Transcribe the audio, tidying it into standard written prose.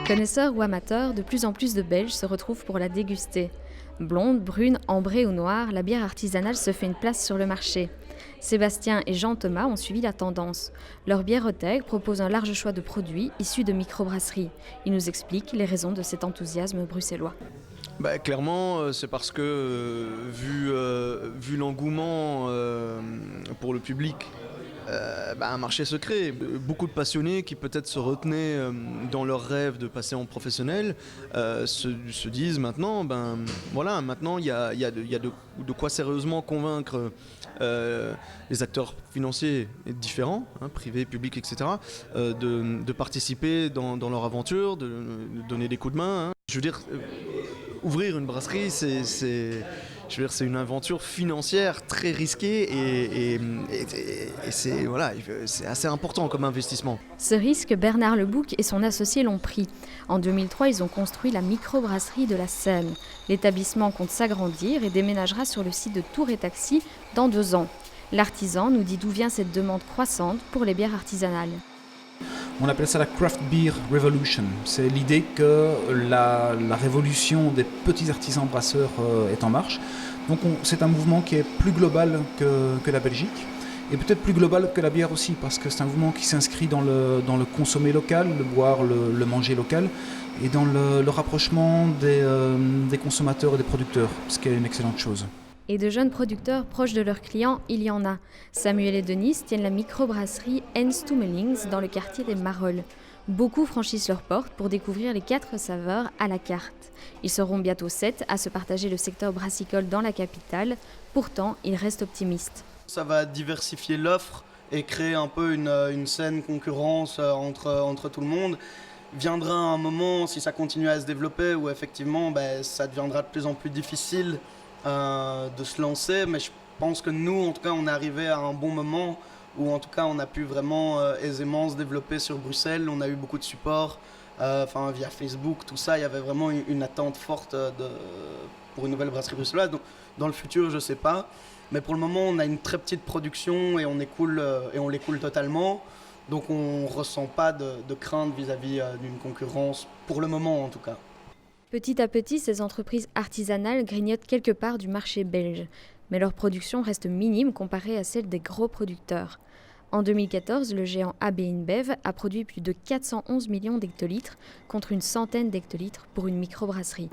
Connaisseurs ou amateurs, de plus en plus de Belges se retrouvent pour la déguster. Blonde, brune, ambrée ou noire, la bière artisanale se fait une place sur le marché. Sébastien et Jean-Thomas ont suivi la tendance. Leur bièreothèque propose un large choix de produits issus de microbrasseries. Ils nous expliquent les raisons de cet enthousiasme bruxellois. Clairement, c'est parce que, vu l'engouement pour le public, un marché se crée. Beaucoup de passionnés qui peut-être se retenaient dans leur rêve de passer en professionnel se disent maintenant, maintenant il y a de quoi sérieusement convaincre les acteurs financiers différents, privés, publics, etc., de participer dans leur aventure, de donner des coups de main. Je veux dire, ouvrir une brasserie, c'est une aventure financière très risquée et c'est assez important comme investissement. Ce risque, Bernard Lebouc et son associé l'ont pris. En 2003, ils ont construit la microbrasserie de la Seine. L'établissement compte s'agrandir et déménagera sur le site de Tour et Taxi dans 2 ans. L'artisan nous dit d'où vient cette demande croissante pour les bières artisanales. On appelle ça la Craft Beer Revolution. C'est l'idée que la révolution des petits artisans brasseurs est en marche. Donc c'est un mouvement qui est plus global que la Belgique et peut-être plus global que la bière aussi, parce que c'est un mouvement qui s'inscrit dans le consommer local, le boire, le manger local, et dans le rapprochement des consommateurs et des producteurs, ce qui est une excellente chose. Et de jeunes producteurs proches de leurs clients, il y en a. Samuel et Denise tiennent la microbrasserie Ens Tummelings dans le quartier des Marolles. Beaucoup franchissent leurs portes pour découvrir les 4 saveurs à la carte. Ils seront bientôt 7 à se partager le secteur brassicole dans la capitale. Pourtant, ils restent optimistes. Ça va diversifier l'offre et créer un peu une saine concurrence entre tout le monde. Viendra un moment, si ça continue à se développer, où effectivement ça deviendra de plus en plus difficile de se lancer, mais je pense que nous, en tout cas, on est arrivé à un bon moment où, en tout cas, on a pu vraiment aisément se développer sur Bruxelles. On a eu beaucoup de support, via Facebook, tout ça. Il y avait vraiment une attente forte pour une nouvelle brasserie bruxelloise. Donc, dans le futur, je ne sais pas. Mais pour le moment, on a une très petite production et on l'écoule totalement. Donc, on ne ressent pas de crainte vis-à-vis d'une concurrence, pour le moment en tout cas. Petit à petit, ces entreprises artisanales grignotent quelque part du marché belge, mais leur production reste minime comparée à celle des gros producteurs. En 2014, le géant AB InBev a produit plus de 411 millions d'hectolitres contre une centaine d'hectolitres pour une microbrasserie.